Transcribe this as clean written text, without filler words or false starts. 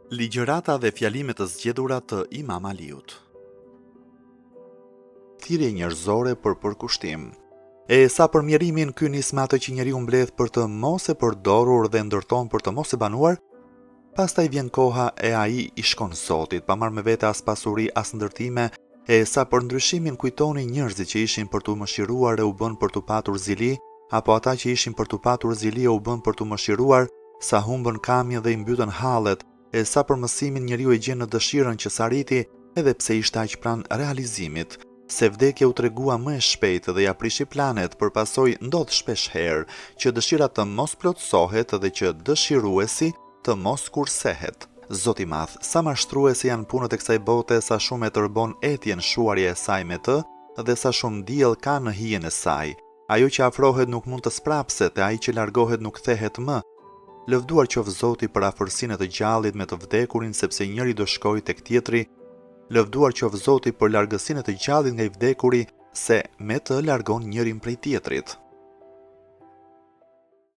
Ligjërata dhe fjalimet të zgjedhura të Imam Aliut. Thirrje njerëzore për përkushtim. E sa për mjerimin, ky nis me atë që njeriu mbledh për të mos e përdorur dhe ndërton për të mos e banuar, pastaj vjen koha e ai i shkon Zotit, pa marrë me vete as pasuri as ndërtime. E sa për ndryshimin, kujtoni njerëzit që ishin për t'u mëshiruar e u bën për t'u patur zili, apo ata që ishin për t'u patur zili e u bën për t'u mëshiruar, sa humbën kamjen dhe i mbytën hallet. E sa për mësimin, njeriu e gjen në dëshirën që s'arriti, edhe pse ishte aq pranë realizimit. Se vdekja u tregua më e shpejtë dhe ja prishi planet, për pasojë ndodh shpesh herë që dëshira të mos plotësohet dhe që dëshiruesi të mos kursehet. Zoti i Madh, sa mashtruese janë punët e kësaj bote, sa shumë e tërbon etjen shuarja e saj me të, dhe sa shumë diell ka në hijen e saj. Ajo që afrohet nuk mund të sprapset, e ai që largohet nuk kthehet më. Lëvduar qoftë Zoti për afërsinë e të gjallit me të vdekurin, sepse njëri do shkojë tek tjetri. Lëvduar qoftë Zoti për largësinë e të gjallit nga i vdekuri, se me të largon njërin prej tjetrit.